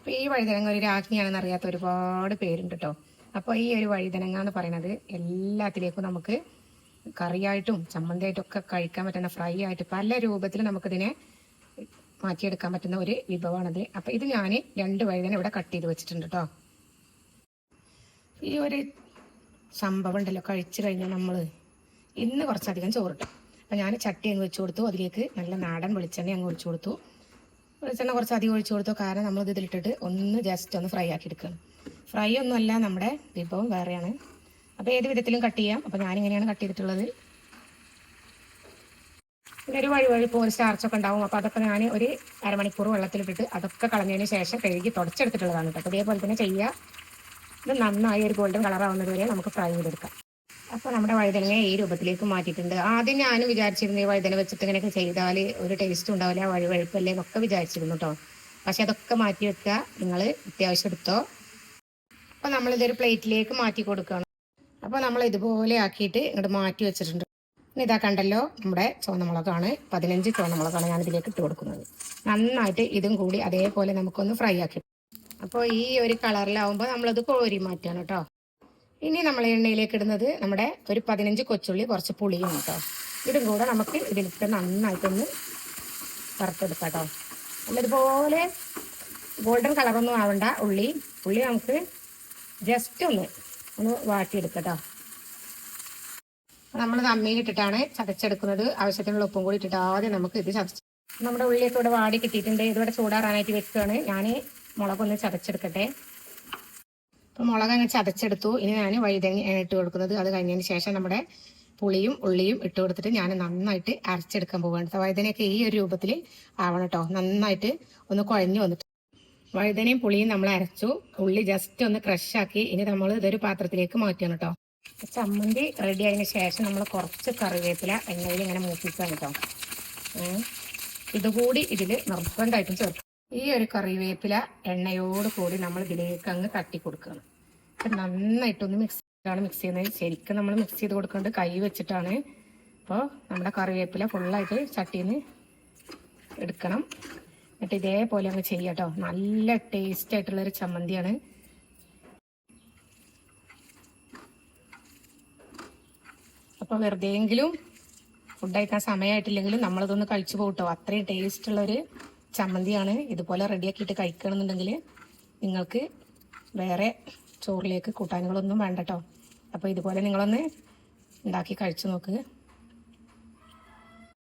അപ്പോൾ ഈ വഴുതനങ്ങ ഒരു രാജ്ഞിയാണെന്ന് അറിയാത്ത ഒരുപാട് പേരുണ്ട് കേട്ടോ. അപ്പോൾ ഈ ഒരു വഴുതനങ്ങ എന്ന് പറയുന്നത് എല്ലാത്തിലേക്കും നമുക്ക് കറിയായിട്ടും ചമ്മന്തിയായിട്ടും ഒക്കെ കഴിക്കാൻ പറ്റുന്ന, ഫ്രൈ ആയിട്ട് പല രൂപത്തിൽ നമുക്കിതിനെ മാറ്റിയെടുക്കാൻ പറ്റുന്ന ഒരു വിഭവമാണത്. അപ്പോൾ ഇത് ഞാൻ 2 വഴുതന ഇവിടെ കട്ട് ചെയ്ത് വെച്ചിട്ടുണ്ട് കേട്ടോ. ഈ ഒരു സംഭവം ഉണ്ടല്ലോ, കഴിച്ചു കഴിഞ്ഞാൽ നമ്മൾ ഇന്ന് കുറച്ചധികം ചോറിട്ടു. അപ്പോൾ ഞാൻ ചട്ടി അങ്ങ് വെച്ച് കൊടുത്തു. അതിലേക്ക് നല്ല നാടൻ വെളിച്ചെണ്ണ അങ്ങ് ഒഴിച്ചു കൊടുത്തു. വെളിച്ചെണ്ണ കുറച്ച് അധികം ഒഴിച്ചു കൊടുത്തു. കാരണം നമ്മളിത് ഇതിലിട്ടിട്ട് ഒന്ന് ജസ്റ്റ് ഒന്ന് ഫ്രൈ ആക്കി എടുക്കുകയാണ്. ഫ്രൈ ഒന്നുമല്ല, നമ്മുടെ വിഭവം വേറെയാണ്. അപ്പോൾ ഏത് വിധത്തിലും കട്ട് ചെയ്യാം. അപ്പോൾ ഞാനിങ്ങനെയാണ് കട്ട് ചെയ്തിട്ടുള്ളത്. പിന്നെ ഒരു വഴുവഴുപ്പ് ഒരു സ്റ്റാർച്ചൊക്കെ ഉണ്ടാവും. അപ്പോൾ അതൊക്കെ ഞാൻ ഒരു അരമണിക്കൂർ വെള്ളത്തിലിട്ടിട്ട് അതൊക്കെ കളഞ്ഞതിന് ശേഷം കഴുകി തുടച്ചെടുത്തിട്ടുള്ളതാണ് കേട്ടോ. അപ്പോൾ ഇതേപോലെ തന്നെ ചെയ്യുക. ഇത് നന്നായി ഒരു ഗോൾഡൻ കളറാവുന്നത് വരെ നമുക്ക് ഫ്രൈ ചെയ്തെടുക്കാം. അപ്പോൾ നമ്മുടെ വഴുതനങ്ങ ഈ രൂപത്തിലേക്ക് മാറ്റിയിട്ടുണ്ട്. ആദ്യം ഞാനും വിചാരിച്ചിരുന്നു ഈ വഴുതന വെച്ചിട്ട് ഇങ്ങനെയൊക്കെ ചെയ്താൽ ഒരു ടേസ്റ്റ് ഉണ്ടാവില്ല, വഴുവഴുപ്പല്ലേ എന്നൊക്കെ വിചാരിച്ചിരുന്നു കേട്ടോ. പക്ഷെ അതൊക്കെ മാറ്റി വെക്കുക, നിങ്ങൾ അത്യാവശ്യം എടുത്തോ. അപ്പോൾ നമ്മളിതൊരു പ്ലേറ്റിലേക്ക് മാറ്റി കൊടുക്കണം. അപ്പോൾ നമ്മൾ ഇതുപോലെ ആക്കിയിട്ട് ഇങ്ങോട്ട് മാറ്റി വെച്ചിട്ടുണ്ട്. ഇനി ഇതാ കണ്ടല്ലോ, നമ്മുടെ ചുവന്നമുളകാണ്. 15 ചുവന്നമുളകാണ് ഞാൻ ഇതിലേക്ക് ഇട്ട് കൊടുക്കുന്നത്. നന്നായിട്ട് ഇതും കൂടി അതേപോലെ നമുക്കൊന്ന് ഫ്രൈ ആക്കി. അപ്പോൾ ഈ ഒരു കളറിലാവുമ്പോൾ നമ്മളത് കോരി മാറ്റാണ് കേട്ടോ. ഇനി നമ്മൾ എണ്ണയിലേക്ക് ഇടുന്നത് നമ്മുടെ ഒരു 15 കൊച്ചുള്ളി, കുറച്ച് പുളിയും കേട്ടോ. ഇതും കൂടെ നമുക്ക് ഇതിലിട്ട് നന്നായിട്ടൊന്ന് വറുത്തെടുക്കാം കേട്ടോ. നല്ലതുപോലെ ഗോൾഡൻ കളറൊന്നും ആവണ്ട. ഉള്ളി നമുക്ക് ജസ്റ്റ് ഒന്ന് വാട്ടിയെടുക്കാം കേട്ടോ. നമ്മൾ അമ്മിയിലിട്ടിട്ടാണ് ചതച്ചെടുക്കുന്നത്. ആവശ്യത്തിനുള്ള ഉപ്പും കൂടി ഇട്ടിട്ട് ആദ്യം നമുക്ക് ഇത് ചതച്ച്, നമ്മുടെ ഉള്ളിയൊക്കെ ഇവിടെ വാടി കിട്ടിയിട്ടുണ്ട്. ഇതിവിടെ ചൂടാറാനായിട്ട് വെക്കുകയാണ്. ഞാൻ മുളകൊന്ന് ചതച്ചെടുക്കട്ടെ. അപ്പോൾ മുളക് അങ്ങ് ചതച്ചെടുത്തു. ഇനി ഞാൻ വഴുതനങ്ങ ഇട്ട് കൊടുക്കുന്നത്. അത് കഴിഞ്ഞതിന് ശേഷം നമ്മുടെ പുളിയും ഉള്ളിയും ഇട്ട് കൊടുത്തിട്ട് ഞാൻ നന്നായിട്ട് അരച്ചെടുക്കാൻ പോവുകയാണ്. വഴുതനയൊക്കെ ഈ ഒരു രൂപത്തിൽ ആവണം കേട്ടോ. നന്നായിട്ട് ഒന്ന് കുഴഞ്ഞു വന്നിട്ട് വഴുതനയും പുളിയും നമ്മൾ അരച്ചു. ഉള്ളി ജസ്റ്റ് ഒന്ന് ക്രഷാക്കി ഇനി നമ്മൾ ഇതൊരു പാത്രത്തിലേക്ക് മാറ്റിയാണ് കേട്ടോ. ചമ്മന്തി റെഡി ആയതിനു ശേഷം നമ്മൾ കുറച്ച് കറിവേപ്പില എണ്ണയിൽ ഇങ്ങനെ മൂപ്പിക്കാൻ കേട്ടോ. ഇതുകൂടി ഇതിൽ നിർബന്ധമായിട്ടും ചേർക്കും. ഈ ഒരു കറിവേപ്പില എണ്ണയോട് കൂടി നമ്മൾ ഇതിലേക്ക് അങ്ങ് തട്ടി കൊടുക്കുകയാണ്. അപ്പം നന്നായിട്ടൊന്ന് മിക്സ് ചെയ്യുന്നത്. ശരിക്കും നമ്മൾ മിക്സ് ചെയ്ത് കൊടുക്കേണ്ടത് കൈ വെച്ചിട്ടാണ്. അപ്പോൾ നമ്മുടെ കറിവേപ്പില ഫുള്ളായിട്ട് ചട്ടിയിൽ നിന്ന് എടുക്കണം. എന്നിട്ട് ഇതേപോലെ അങ്ങ് ചെയ്യാം കേട്ടോ. നല്ല ടേസ്റ്റ് ആയിട്ടുള്ളൊരു ചമ്മന്തിയാണ്. അപ്പോൾ വെറുതെയെങ്കിലും ഫുഡ് കഴിക്കാൻ സമയമായിട്ടില്ലെങ്കിലും നമ്മളിതൊന്ന് കഴിച്ചു പോകട്ടോ. അത്രയും ടേസ്റ്റുള്ളൊരു ചമ്മന്തിയാണ്. ഇതുപോലെ റെഡിയാക്കിയിട്ട് കഴിക്കണമെന്നുണ്ടെങ്കിൽ നിങ്ങൾക്ക് വേറെ ചോറിലേക്ക് കൂട്ടാനുകളൊന്നും വേണ്ട കേട്ടോ. അപ്പോൾ ഇതുപോലെ നിങ്ങളൊന്ന് ഉണ്ടാക്കി കഴിച്ചു നോക്ക്.